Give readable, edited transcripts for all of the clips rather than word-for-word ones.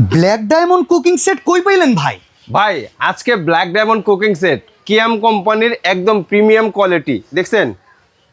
Black diamond cooking set কই পাইলেন ভাই? ভাই আজকে ব্ল্যাক ডায়মন্ড কুকিং সেট কিয়াম কোম্পানির একদম প্রিমিয়াম কোয়ালিটি দেখছেন।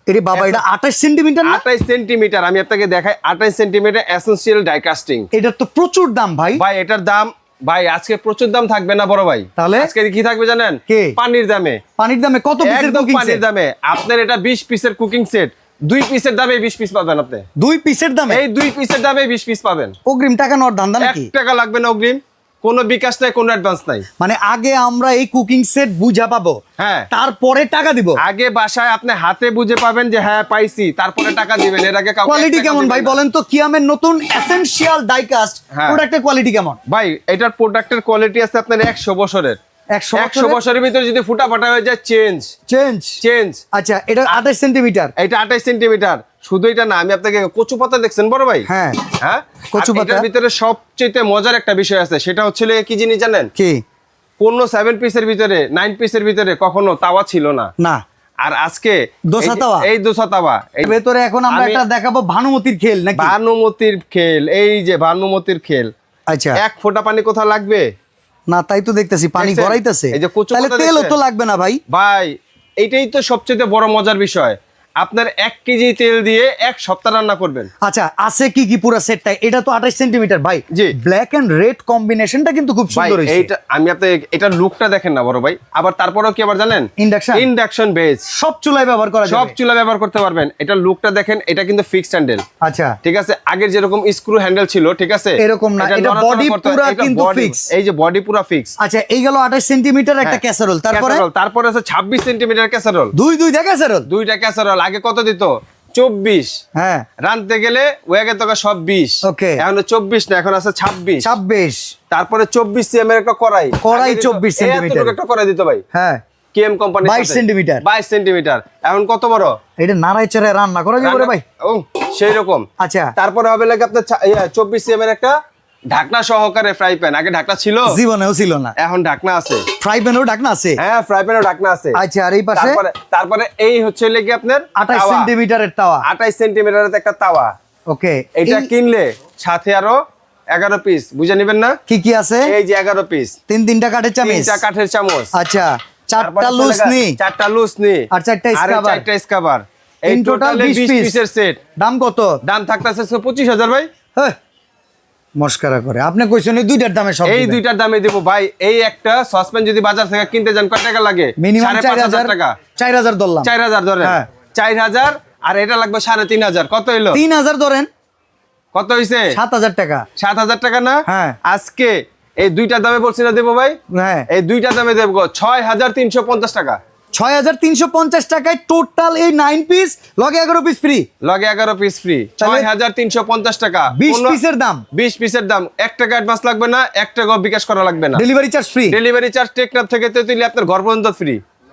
এরে বাবা, এটা 28 সেন্টিমিটার না? 28 সেন্টিমিটার, আমি আপনাকে দেখাই 28 সেন্টিমিটার এসেনশিয়াল ডাই কাস্টিং। এটার তো প্রচুর দাম ভাই। ভাই এটার দাম ভাই আজকে প্রচুর দাম থাকবে না বড় ভাই। তাহলে আজকে কি থাকবে জানেন? কি? পানির দামে। পানির দামে কত পিসের একদম কুকিং সেট? পানির দামে আপনার এটা 20 পিসের কুকিং সেট, 2 পিসের দামে 20 পিস পাবেন আপনি। 2 পিসের দামে? এই 2 পিসের দামে 20 পিস পাবেন। অগ্রিম টাকা নেওয়ার ধান্দা 1 নাকি? টাকা লাগবে না অগ্রিম, কোনো বিকাশ নাই, কোনো অ্যাডভান্স নাই। মানে আগে আমরা এই কুকিং সেট বুঝা পাবো, হ্যাঁ, তারপরে টাকা দিব। আগে বাসায় আপনি হাতে বুঝে পাবেন যে হ্যাঁ পাইছি, তারপরে টাকা দিবেন। এর আগে কাউকে কোয়ালিটি 1 টাকা কেমন দিবেন ভাই না। বলেন তো? কিয়ামের নতুন এসেনশিয়াল ডাইকাস্ট হ্যাঁ। প্রোডাক্টের কোয়ালিটি কেমন? ভাই এটার প্রোডাক্টের কোয়ালিটি আছে আপনার 100 বছরের। 100 বছরের ভিতরে যদি ফুটা ফাটা হয়ে যায় চেঞ্জ। চেঞ্জ। আচ্ছা, এটা 28 সেন্টিমিটার। এটা 28 সেন্টিমিটার। শুধু এটা না, আমি আপনাকে কচু পাতা দেখছেন বড় ভাই? হ্যাঁ হ্যাঁ, কচু পাতা। এটার ভিতরে সবচেয়ে মজার একটা বিষয় আছে, সেটা হচ্ছে কি জিনিস জানেন? কি? কোন 7 পিসের ভিতরে 9 পিসের ভিতরে কখনো তাওয়া ছিল না। না, আর আজকে দোসা তাওয়া। এই দোসা তাওয়া এর ভেতরে এখন আমরা আমি- একটা দেখাবো ভানুমতির খেল নাকি? ভানুমতির খেল, এই যে ভানুমতির খেল। আচ্ছা, এক ফোঁটা পানি কোথাও লাগবে না তাই তো দেখতেছি পানি দেখছেন? গড়াইতেছে। এই যে কচু তাহলে পাতা তেলও দেখছেন? তো লাগবে না ভাই? ভাই এইটাই তো সবচেয়ে বড় মজার বিষয়, আপনার 1 কেজি তেল দিয়ে 1 সপ্তাহ রান্না করবেন। আচ্ছা, আছে কি কি পুরো সেটটা? এটা তো 28 সেন্টিমিটার ভাই। জি। ব্ল্যাক এন্ড রেড কম্বিনেশনটা কিন্তু খুব ভাই সুন্দর হইছে। এইটা আমি আপনাকে এটার লুকটা দেখেন না বড় ভাই। আবার তারপরেও কি আবার জানেন? ইন্ডাকশন বেস, সব চুলায় ব্যবহার করা সব যাবে। চুলা ব্যবহার করতে পারবেন। এটার লুকটা দেখেন, এটা কিন্তু ফিক্সড হ্যান্ডেল। আচ্ছা, ঠিক আছে, আগের যেরকম স্ক্রু হ্যান্ডেল ছিল, ঠিক আছে, এরকম না, এটা নড়াচড়া body করতে হয়, পুরা এটা কিন্তু body- fix। এই যে বডি পুরা ফিক্স। আচ্ছা, এই গেল 28 সেন্টিমিটার একটা হ্যাঁ, ক্যাসারোল। তারপরে তারপরে আছে 26 সেন্টিমিটার ক্যাসারোল। দুই দেখা ক্যাসারোল। দুইটা ক্যাসারোল। আগে কত দিত? 24। হ্যাঁ, রানতে গেলে ওয়াগে তো সব 20। ওকে। এখন 24 না, এখন আছে 26। 26। তারপরে 24 সিএম এর একটা কড়াই। কড়াই আগে দিত 24 সেন্টিমিটার। এতটুকু একটা কড়াই দিত ভাই। হ্যাঁ, কেএম কোম্পানি 22 সেন্টিমিটার। 22 সেন্টিমিটার। এখন কত বড়? এটা নাড়াই চাড়াই রান্না করা যাবে রে ভাই। ও সেই রকম। আচ্ছা, তারপরে হবে লাগে আপনার 24 সিএম এর একটা ঢাকনা সহকারে ফ্রাই প্যান। আগে ঢাকনা ছিল? জীবনেও ছিল না। এখন ঢাকনা আছে। ফ্রাই প্যানেও ঢাকনা আছে? হ্যাঁ, ফ্রাই প্যানেও ঢাকনা আছে। আচ্ছা, আর এই পাশে তারপরে এই হচ্ছে লেগে আপনার 28 তাওয়া। সেন্টিমিটারের তাওয়া। 28 সেন্টিমিটারের একটা তাওয়া। ওকে, এটা কিনলে সাথে আরো 11 পিস বুঝে নেবেন না? কি কি আছে? এই যে 11 পিস, তিনটা কাঠের চামচ। 3টা কাঠের চামচ। আচ্ছা, তারপরে 4টা লুসনি, 4টা লুসনি, আর 4টা আর স্কাবার। 4টা স্কাবার। এই ইন টোটাল টোটালে 20 পিসের সেট। দাম কত? দাম থাকতেছে 25,000 ভাই। হ্যাঁ, মস্কারা করে। আপনি কইছেন এই দুইটার দামে সব এই দিবেন। দুইটার দামে দেব ভাই। এই একটা সসপ্যান যদি বাজার থেকে কিনতে যান কত টাকা লাগে? মিনিমাম 5,500 টাকা। 4000 ধরলাম। 4000 ধরেন। হ্যাঁ। 4000 আর এটা লাগবে 3,500। কত হইলো? 3000 ধরেন। কত হইছে? 7000 টাকা। 7,000 টাকা না? হ্যাঁ। আজকে এই দুইটার দামে বলছি না দেবো ভাই। হ্যাঁ, এই দুইটার দামে দেব 6,350 টাকা। 6350 টাকায় টোটাল এই 9 পিস লগে 11 পিস ফ্রি। লগে 11 পিস ফ্রি। তাহলে 6,350 টাকা। 20 পিসের দাম। 20 পিসের দাম। 1 টাকা অ্যাডভান্স লাগবে না, 1 টাকা বিকাশ করা লাগবে না। Delivery charge free. Delivery charge Teknaf থেকে তেতুলিয়া আপনার ঘর পর্যন্ত ফ্রি।